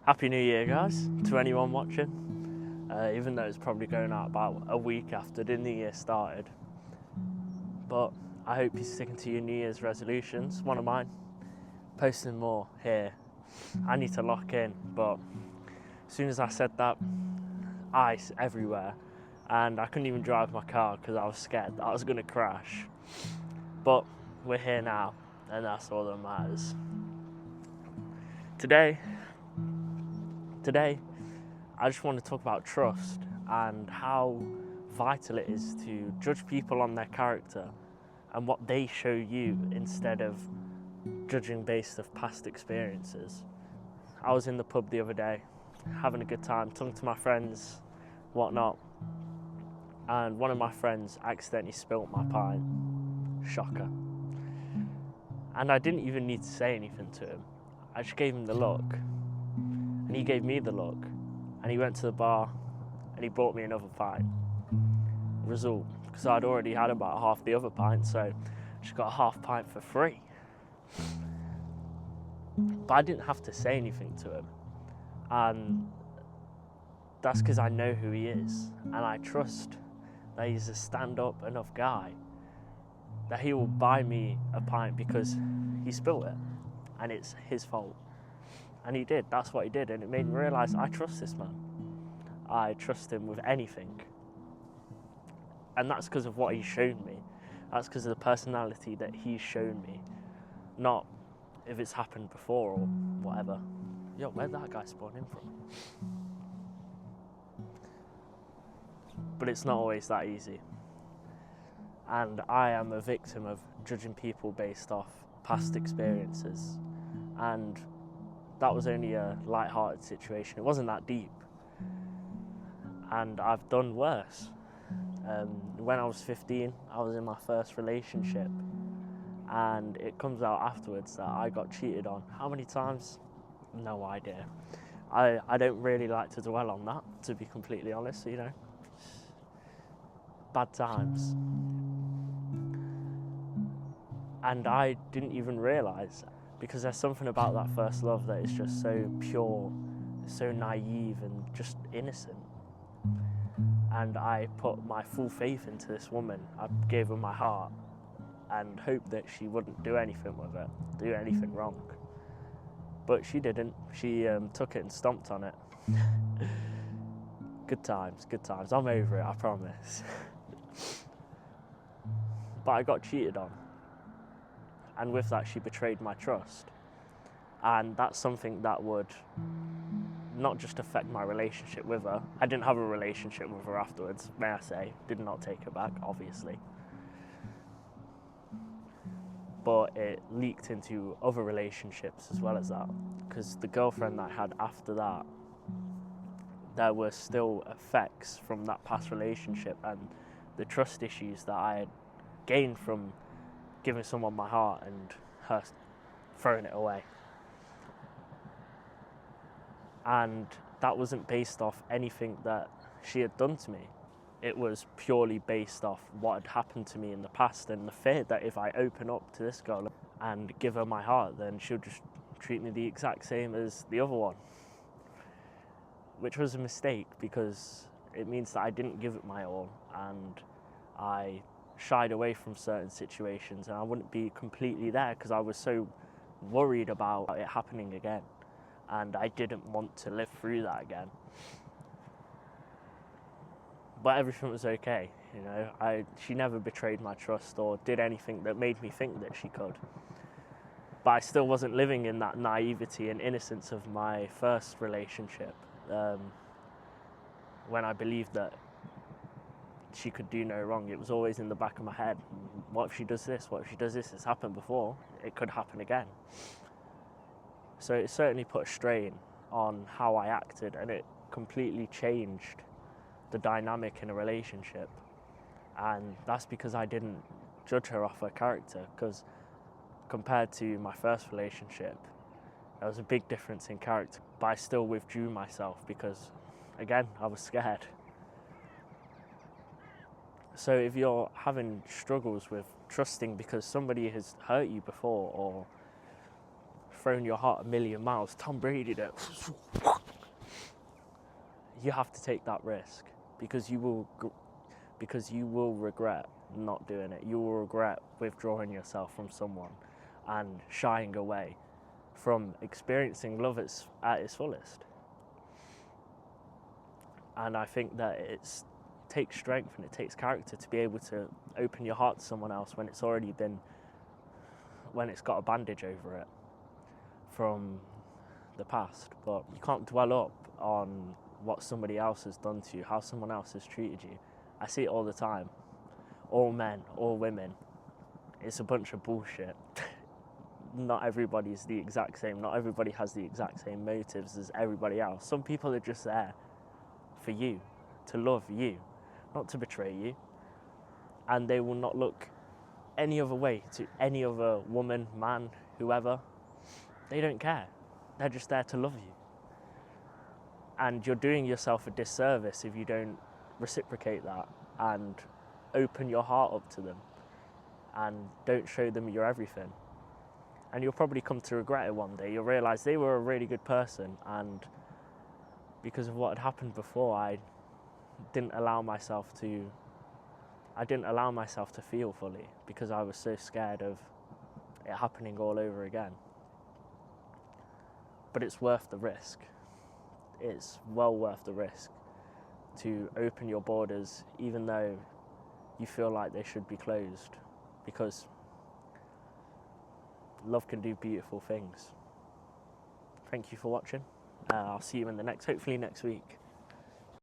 Happy New Year, guys, to anyone watching. Even though it's probably going out about a week after the new year started. But I hope you're sticking to your New Year's resolutions. One of mine, posting more here. I need to lock in, but as soon as I said that, ice everywhere. And I couldn't even drive my car because I was scared that I was going to crash. But we're here now, and that's all that matters. Today, I just want to talk about trust and how vital it is to judge people on their character and what they show you instead of judging based off past experiences. I was in the pub the other day, having a good time, talking to my friends, whatnot, and one of my friends accidentally spilt my pint. Shocker. And I didn't even need to say anything to him. I just gave him the look, and he gave me the look, and he went to the bar and he bought me another pint. Result, because I'd already had about half the other pint, so I just got a half pint for free. But I didn't have to say anything to him, and that's because I know who he is, and I trust that he's a stand-up enough guy that he will buy me a pint because he spilled it and it's his fault. And he did, that's what he did, and it made me realise I trust this man. I trust him with anything. And that's because of what he's shown me. That's because of the personality that he's shown me. Not if it's happened before or whatever. Yo, where'd that guy spawn in from? But it's not always that easy. And I am a victim of judging people based off past experiences. And that was only a light-hearted situation. It wasn't that deep. And I've done worse. When I was 15, I was in my first relationship. And it comes out afterwards that I got cheated on. How many times? No idea. I don't really like to dwell on that, to be completely honest, you know. Bad times. And I didn't even realise, because there's something about that first love that is just so pure, so naive and just innocent. And I put my full faith into this woman. I gave her my heart and hoped that she wouldn't do anything with it, do anything wrong. But she didn't. She took it and stomped on it. Good times, good times. I'm over it, I promise. But I got cheated on. And with that, she betrayed my trust. And that's something that would not just affect my relationship with her. I didn't have a relationship with her afterwards, may I say. Did not take her back, obviously. But it leaked into other relationships as well as that. Because the girlfriend that I had after that, there were still effects from that past relationship and the trust issues that I had gained from giving someone my heart and her throwing it away. And that wasn't based off anything that she had done to me. It was purely based off what had happened to me in the past and the fear that if I open up to this girl and give her my heart, then she'll just treat me the exact same as the other one. Which was a mistake, because it means that I didn't give it my all and I shied away from certain situations, and I wouldn't be completely there because I was so worried about it happening again, and I didn't want to live through that again. But everything was okay, you know. She never betrayed my trust or did anything that made me think that she could. But I still wasn't living in that naivety and innocence of my first relationship, when I believed that she could do no wrong. It was always in the back of my head. What if she does this? What if she does this? It's happened before. It could happen again. So it certainly put a strain on how I acted, and it completely changed the dynamic in a relationship. And that's because I didn't judge her off her character, because compared to my first relationship, there was a big difference in character, but I still withdrew myself because, again, I was scared. So if you're having struggles with trusting because somebody has hurt you before or thrown your heart a million miles, Tom Brady did it, you have to take that risk, because you will regret not doing it. You will regret withdrawing yourself from someone and shying away from experiencing love at its fullest. And I think that it takes strength and it takes character to be able to open your heart to someone else when it's got a bandage over it from the past. But you can't dwell up on what somebody else has done to you, how someone else has treated you. I see it all the time. All men, all women. It's a bunch of bullshit. Not everybody's the exact same. Not everybody has the exact same motives as everybody else. Some people are just there for you, to love you, not to betray you. And they will not look any other way to any other woman, man, whoever. They don't care. They're just there to love you. And you're doing yourself a disservice if you don't reciprocate that and open your heart up to them and don't show them you're everything. And you'll probably come to regret it one day. You'll realise they were a really good person, and because of what had happened before, I didn't allow myself to feel fully, because I was so scared of it happening all over again. But it's worth the risk. It's well worth the risk to open your borders, even though you feel like they should be closed, because love can do beautiful things. Thank you for watching. I'll see you in hopefully next week.